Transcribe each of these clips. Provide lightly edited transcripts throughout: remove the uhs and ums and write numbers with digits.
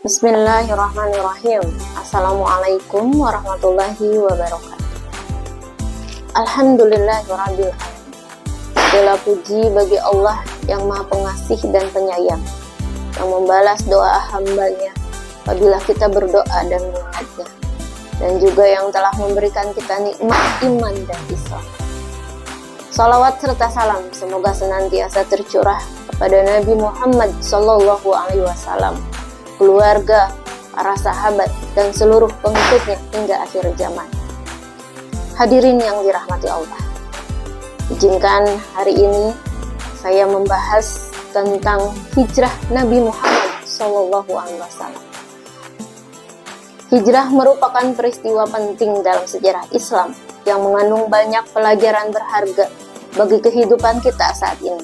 Bismillahirrahmanirrahim. Assalamualaikum warahmatullahi wabarakatuh. Alhamdulillahirabbil alamin. Segala puji bagi Allah yang Maha Pengasih dan Penyayang, yang membalas doa hambanya apabila kita berdoa dan mengingatnya, dan juga yang telah memberikan kita nikmat iman dan Islam. Salawat serta salam semoga senantiasa tercurah kepada Nabi Muhammad SAW, keluarga, para sahabat, dan seluruh pengikutnya hingga akhir zaman. Hadirin yang dirahmati Allah, izinkan hari ini saya membahas tentang hijrah Nabi Muhammad SAW. Hijrah merupakan peristiwa penting dalam sejarah Islam yang mengandung banyak pelajaran berharga bagi kehidupan kita saat ini.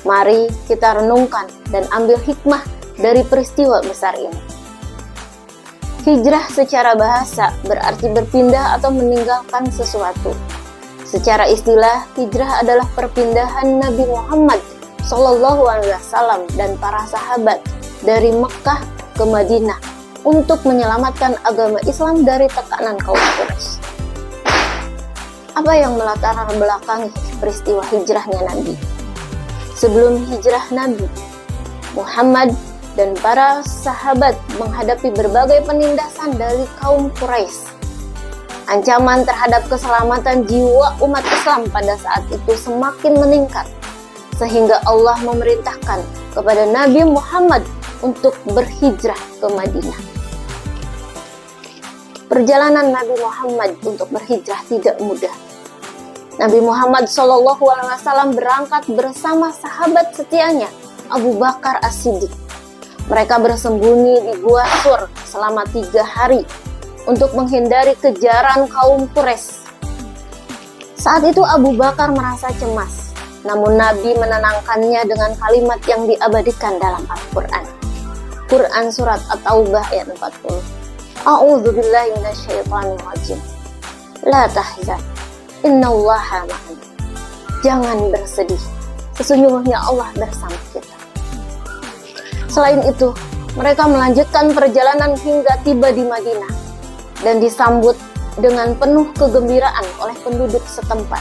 Mari kita renungkan dan ambil hikmah dari peristiwa besar ini. Hijrah secara bahasa berarti berpindah atau meninggalkan sesuatu. Secara istilah, hijrah adalah perpindahan Nabi Muhammad SAW dan para sahabat dari Mekkah ke Madinah untuk menyelamatkan agama Islam dari tekanan kaum Quraisy. Apa yang melatar belakangi peristiwa hijrahnya Nabi? Sebelum hijrah Nabi Muhammad dan para sahabat menghadapi berbagai penindasan dari kaum Quraisy. Ancaman terhadap keselamatan jiwa umat Islam pada saat itu semakin meningkat, sehingga Allah memerintahkan kepada Nabi Muhammad untuk berhijrah ke Madinah. Perjalanan Nabi Muhammad untuk berhijrah tidak mudah. Nabi Muhammad SAW berangkat bersama sahabat setianya, Abu Bakar As-Siddiq. Mereka bersembunyi di Gua Sur selama 3 hari untuk menghindari kejaran kaum Quraisy. Saat itu Abu Bakar merasa cemas, namun Nabi menenangkannya dengan kalimat yang diabadikan dalam Al-Quran. Quran Surat At-Taubah ayat 40. A'udzubillahi minasyaitonirrajim. La tahzan, innallaha ma'ana. Jangan bersedih, sesungguhnya Allah bersama kita. Selain itu, mereka melanjutkan perjalanan hingga tiba di Madinah dan disambut dengan penuh kegembiraan oleh penduduk setempat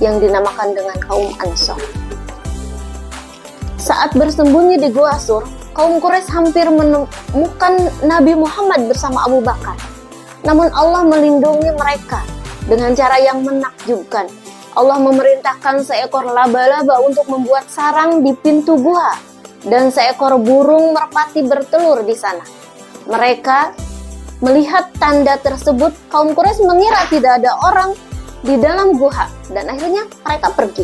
yang dinamakan dengan kaum Ansor. Saat bersembunyi di Gua Sur, kaum Quraisy hampir menemukan Nabi Muhammad bersama Abu Bakar. Namun Allah melindungi mereka dengan cara yang menakjubkan. Allah memerintahkan seekor laba-laba untuk membuat sarang di pintu gua, dan seekor burung merpati bertelur di sana. Mereka melihat tanda tersebut, kaum Quraisy mengira tidak ada orang di dalam gua, dan akhirnya mereka pergi.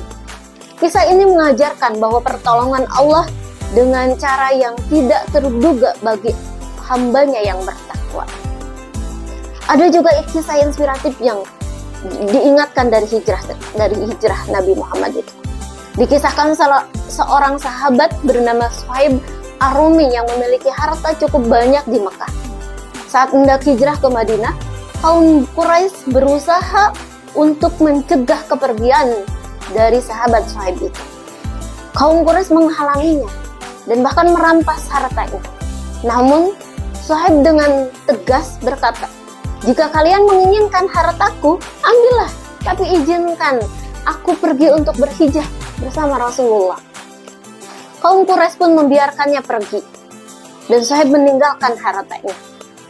Kisah ini mengajarkan bahwa pertolongan Allah dengan cara yang tidak terduga bagi hambanya yang bertakwa. Ada juga kisah inspiratif yang diingatkan dari hijrah Nabi Muhammad itu. Dikisahkan seorang sahabat bernama Suhaib Ar-Rumi yang memiliki harta cukup banyak di Mekah. Saat hendak hijrah ke Madinah, kaum Quraisy berusaha untuk mencegah kepergian dari sahabat Suhaib itu. Kaum Quraisy menghalanginya dan bahkan merampas hartanya. Namun Suhaib dengan tegas berkata, "Jika kalian menginginkan hartaku, ambillah, tapi izinkan aku pergi untuk berhijrah bersama Rasulullah." Kaum Quraisy pun membiarkannya pergi, dan Suhaib meninggalkan hartanya.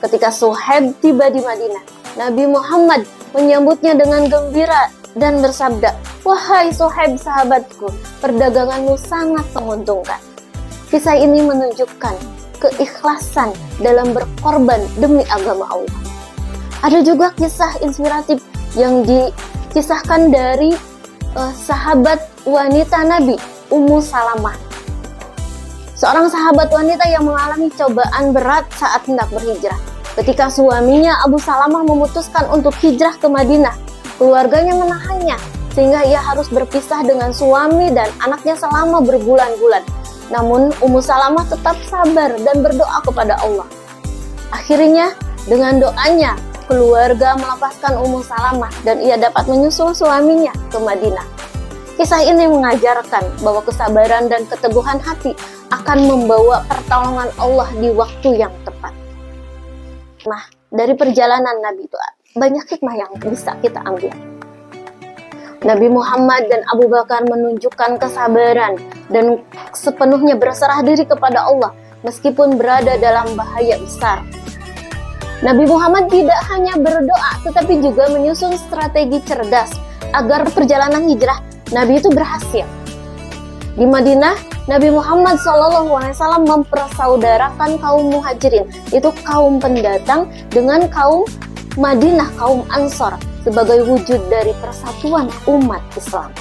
Ketika Suhaib tiba di Madinah, Nabi Muhammad menyambutnya dengan gembira dan bersabda, "Wahai Suhaib sahabatku, perdaganganmu sangat menguntungkan." Kisah ini menunjukkan keikhlasan dalam berkorban demi agama Allah. Ada juga kisah inspiratif yang dikisahkan dari sahabat wanita Nabi, Ummu Salamah. Seorang sahabat wanita yang mengalami cobaan berat saat hendak berhijrah. Ketika suaminya Abu Salamah memutuskan untuk hijrah ke Madinah, keluarganya menahannya sehingga ia harus berpisah dengan suami dan anaknya selama berbulan-bulan. Namun Ummu Salamah tetap sabar dan berdoa kepada Allah. Akhirnya dengan doanya, keluarga melepaskan Ummu Salamah dan ia dapat menyusul suaminya ke Madinah. Kisah ini mengajarkan bahwa kesabaran dan keteguhan hati akan membawa pertolongan Allah di waktu yang tepat. Nah, dari perjalanan Nabi itu banyak hikmah yang bisa kita ambil. Nabi Muhammad dan Abu Bakar menunjukkan kesabaran dan sepenuhnya berserah diri kepada Allah meskipun berada dalam bahaya besar. Nabi Muhammad tidak hanya berdoa tetapi juga menyusun strategi cerdas agar perjalanan hijrah Nabi itu berhasil. Di Madinah, Nabi Muhammad SAW mempersaudarakan kaum muhajirin, itu kaum pendatang, dengan kaum Madinah, kaum Ansor, sebagai wujud dari persatuan umat Islam.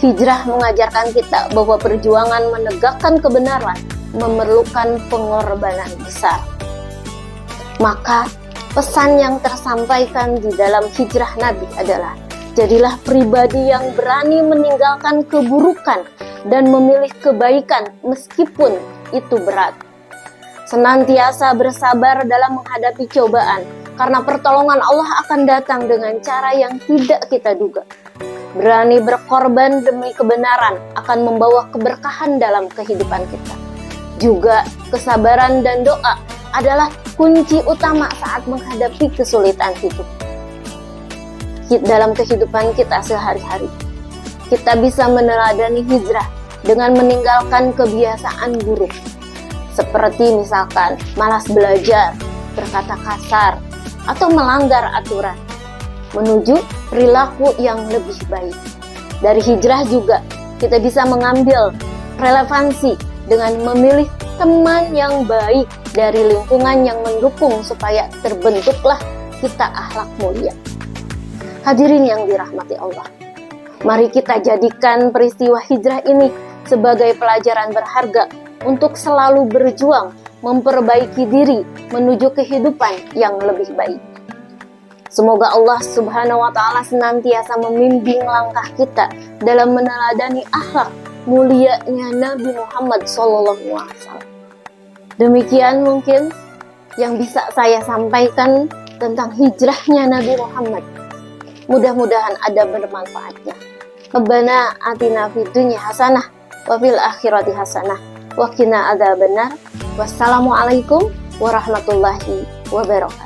Hijrah mengajarkan kita bahwa perjuangan menegakkan kebenaran memerlukan pengorbanan besar. Maka pesan yang tersampaikan di dalam hijrah Nabi adalah, jadilah pribadi yang berani meninggalkan keburukan dan memilih kebaikan meskipun itu berat. Senantiasa bersabar dalam menghadapi cobaan, karena pertolongan Allah akan datang dengan cara yang tidak kita duga. Berani berkorban demi kebenaran akan membawa keberkahan dalam kehidupan kita. Juga kesabaran dan doa adalah kunci utama saat menghadapi kesulitan hidup. Dalam kehidupan kita sehari-hari, kita bisa meneladani hijrah dengan meninggalkan kebiasaan buruk, seperti misalkan malas belajar, berkata kasar, atau melanggar aturan, menuju perilaku yang lebih baik. Dari hijrah juga kita bisa mengambil relevansi dengan memilih teman yang baik dari lingkungan yang mendukung supaya terbentuklah kita akhlak mulia. Hadirin yang dirahmati Allah, mari kita jadikan peristiwa hijrah ini sebagai pelajaran berharga untuk selalu berjuang memperbaiki diri menuju kehidupan yang lebih baik. Semoga Allah Subhanahu wa Ta'ala senantiasa membimbing langkah kita dalam meneladani akhlak mulianya Nabi Muhammad SAW. Demikian mungkin yang bisa saya sampaikan tentang hijrahnya Nabi Muhammad. Mudah-mudahan ada bermanfaatnya. Rabbana atina fid dunya hasanah wa fil akhirati hasanah wa qina adzabannar. Wassalamualaikum warahmatullahi wabarakatuh.